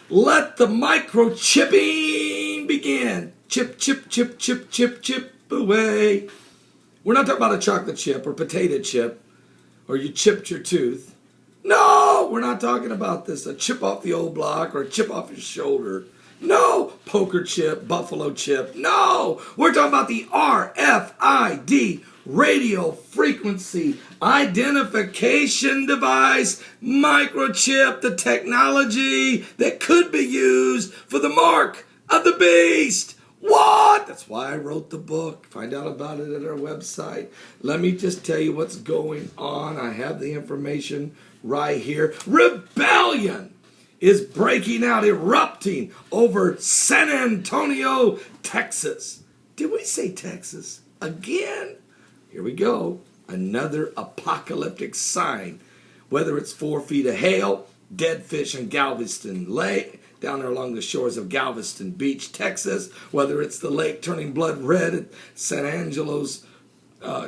Let the microchipping begin. Chip, chip, chip, chip, chip, chip away. We're not talking about a chocolate chip or potato chip or you chipped your tooth. No, we're not talking about this. A chip off the old block or a chip off your shoulder. No, poker chip, buffalo chip. No, we're talking about the RFID, radio frequency identification device, microchip, the technology that could be used for the mark of the beast. What? That's why I wrote the book. Find out about it at our website. Let me just tell you what's going on. I have the information right here. Rebellion is breaking out, erupting over San Antonio, Texas. Did we say Texas again? Here we go. Another apocalyptic sign. Whether it's 4 feet of hail, dead fish in Galveston Lake, down there along the shores of Galveston Beach, Texas, whether it's the lake turning blood red at San Angelo's,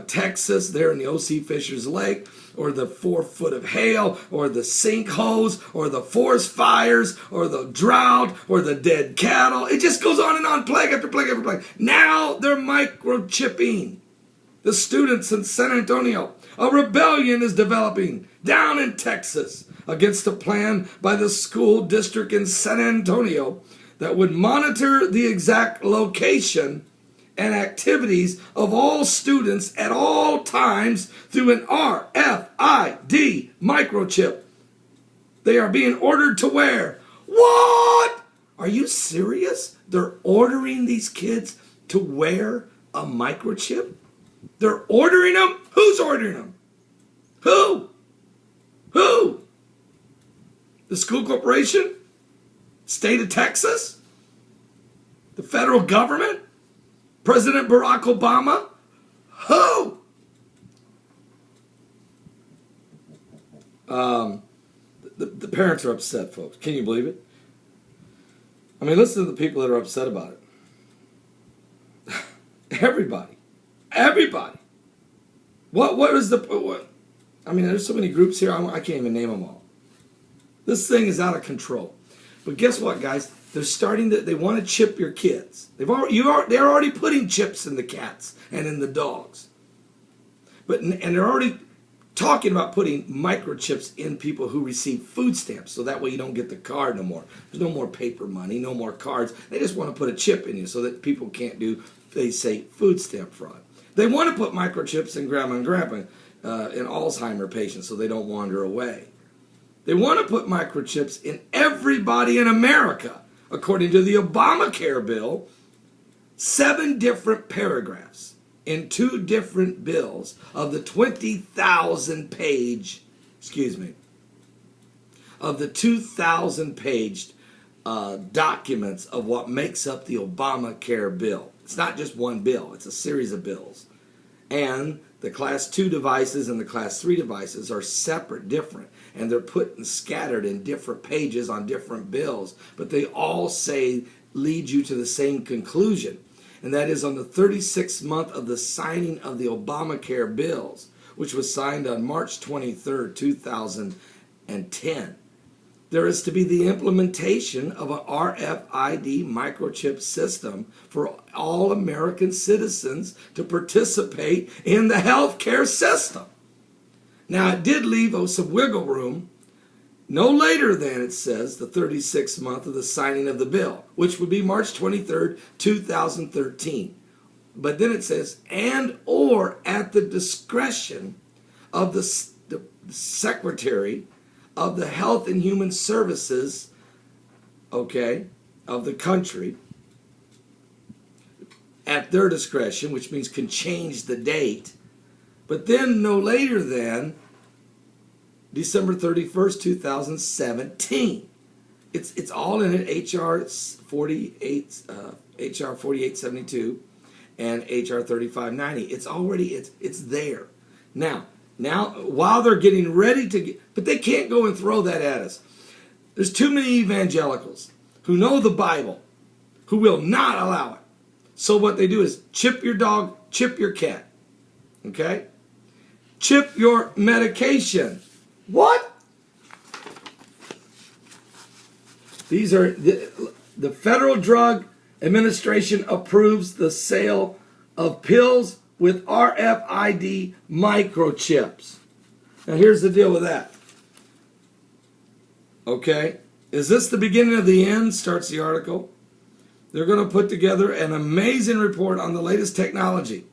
Texas, there in the O.C. Fisher's Lake, or the 4 foot of hail, or the sinkholes, or the forest fires, or the drought, or the dead cattle. It just goes on and on, plague after plague after plague. Now they're microchipping the students in San Antonio. A rebellion is developing down in Texas against a plan by the school district in San Antonio that would monitor the exact location and activities of all students at all times through an RFID microchip they are being ordered to wear. What? Are you serious? They're ordering these kids to wear a microchip? They're ordering them? Who's ordering them? Who? Who? The school corporation? State of Texas? The federal government? President Barack Obama? Who? The parents are upset, folks. Can you believe it? I mean, listen to the people that are upset about it. Everybody. What is the... What? I mean, there's so many groups here, I can't even name them all. This thing is out of control. But guess what, guys? They're starting to, they want to chip your kids. They're already putting chips in the cats and in the dogs. And they're already talking about putting microchips in people who receive food stamps, so that way you don't get the card no more. There's no more paper money, no more cards. They just want to put a chip in you so that people can't do, they say, food stamp fraud. They want to put microchips in grandma and grandpa, in Alzheimer patients, so they don't wander away. They want to put microchips in everybody in America, according to the Obamacare bill. 7 different paragraphs in 2 different bills of the 20,000 page, of the 2,000 page documents of what makes up the Obamacare bill. It's not just one bill, it's a series of bills. And the class 2 devices and the class 3 devices are separate, different, and they're put and scattered in different pages on different bills, but they all lead you to the same conclusion, and that is on the 36th month of the signing of the Obamacare bills, which was signed on March 23rd, 2010. There is to be the implementation of an RFID microchip system for all American citizens to participate in the healthcare system. Now, it did leave some wiggle room, no later than, it says, the 36th month of the signing of the bill, which would be March 23rd, 2013. But then it says, and or at the discretion of the Secretary of the Health and Human Services, of the country, at their discretion, which means can change the date, but then no later than December 31st, 2017. It's all in it, HR 4872 and HR 3590. It's already, it's there. Now, while they're getting ready to get, but they can't go and throw that at us. There's too many evangelicals who know the Bible, who will not allow it. So what they do is chip your dog, chip your cat, okay? Chip your medication. What? These are the Federal Drug Administration approves the sale of pills with RFID microchips. Now here's the deal with that. Okay, is this the beginning of the end? Starts the article. They're going to put together an amazing report on the latest technology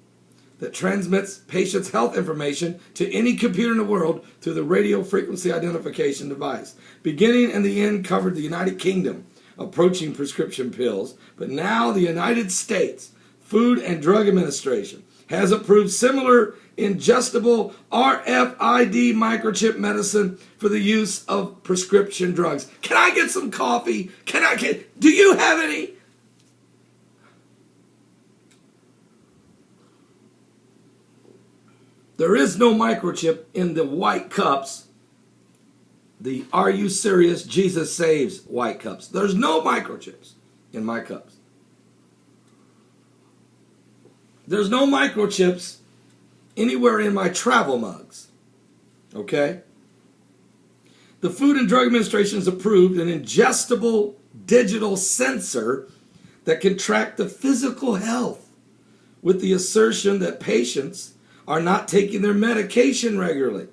that transmits patients' health information to any computer in the world through the radio frequency identification device. Beginning and the end covered the United Kingdom, approaching prescription pills, but now the United States Food and Drug Administration has approved similar ingestible RFID microchip medicine for the use of prescription drugs. Can I get some coffee? Do you have any? There is no microchip in the white cups, the Are You Serious? Jesus Saves white cups. There's no microchips in my cups. There's no microchips anywhere in my travel mugs. Okay? The Food and Drug Administration has approved an ingestible digital sensor that can track the physical health, with the assertion that patients are not taking their medication regularly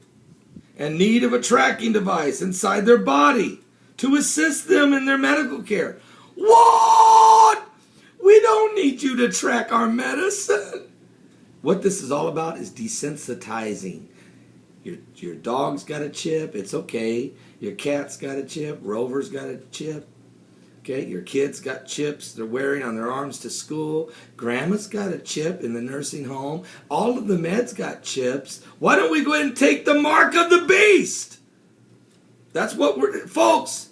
and need of a tracking device inside their body to assist them in their medical care. What? We don't need you to track our medicine. What this is all about is desensitizing. Your dog's got a chip, it's okay. Your cat's got a chip, Rover's got a chip. Okay, your kids got chips they're wearing on their arms to school. Grandma's got a chip in the nursing home. All of the meds got chips. Why don't we go ahead and take the mark of the beast? That's what folks,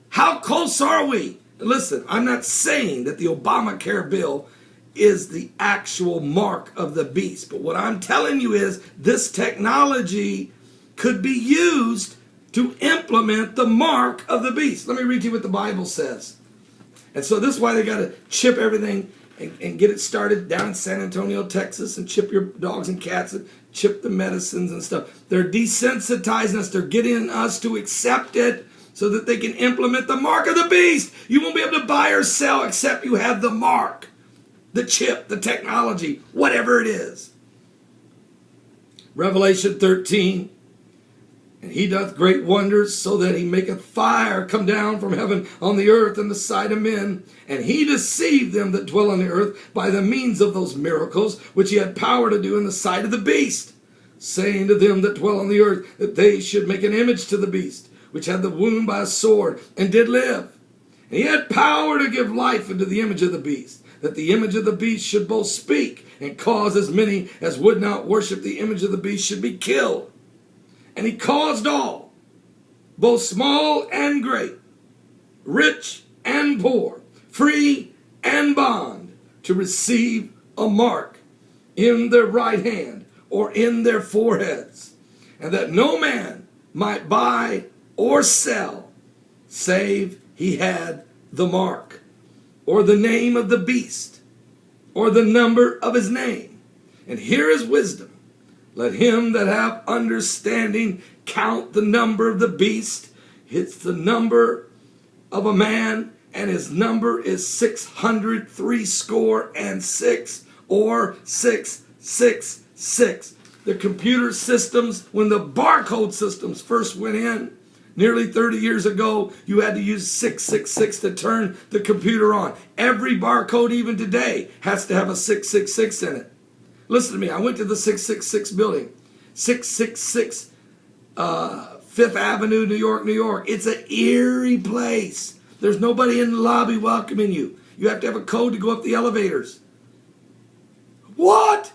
how close are we? Listen, I'm not saying that the Obamacare bill is the actual mark of the beast. But what I'm telling you is this technology could be used to implement the mark of the beast. Let me read you what the Bible says. And so this is why they got to chip everything and get it started down in San Antonio, Texas, and chip your dogs and cats and chip the medicines and stuff. They're desensitizing us. They're getting us to accept it so that they can implement the mark of the beast. You won't be able to buy or sell except you have the mark, the chip, the technology, whatever it is. Revelation 13. And he doth great wonders, so that he maketh fire come down from heaven on the earth in the sight of men. And he deceived them that dwell on the earth by the means of those miracles, which he had power to do in the sight of the beast, saying to them that dwell on the earth, that they should make an image to the beast, which had the wound by a sword, and did live. And he had power to give life unto the image of the beast, that the image of the beast should both speak, and cause as many as would not worship the image of the beast should be killed. And he caused all, both small and great, rich and poor, free and bond, to receive a mark in their right hand or in their foreheads, and that no man might buy or sell, save he had the mark, or the name of the beast, or the number of his name. And here is wisdom. Let him that have understanding count the number of the beast. It's the number of a man, and his number is 666, or 666. The computer systems, when the barcode systems first went in, nearly 30 years ago, you had to use 666 to turn the computer on. Every barcode, even today, has to have a 666 in it. Listen to me. I went to the 666 building, 666 Fifth Avenue, New York, New York. It's an eerie place. There's nobody in the lobby welcoming you. You have to have a code to go up the elevators. What?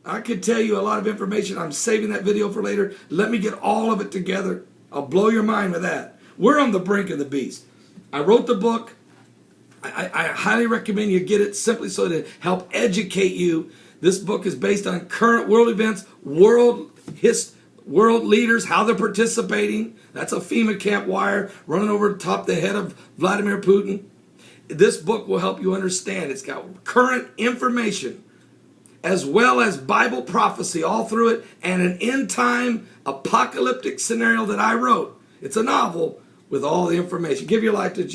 I could tell you a lot of information. I'm saving that video for later. Let me get all of it together. I'll blow your mind with that. We're on the brink of the beast. I wrote the book. I highly recommend you get it simply so to help educate you. This book is based on current world events, world leaders, how they're participating. That's a FEMA camp wire running over the top of the head of Vladimir Putin. This book will help you understand. It's got current information as well as Bible prophecy all through it, and an end time apocalyptic scenario that I wrote. It's a novel with all the information. Give your life to Jesus.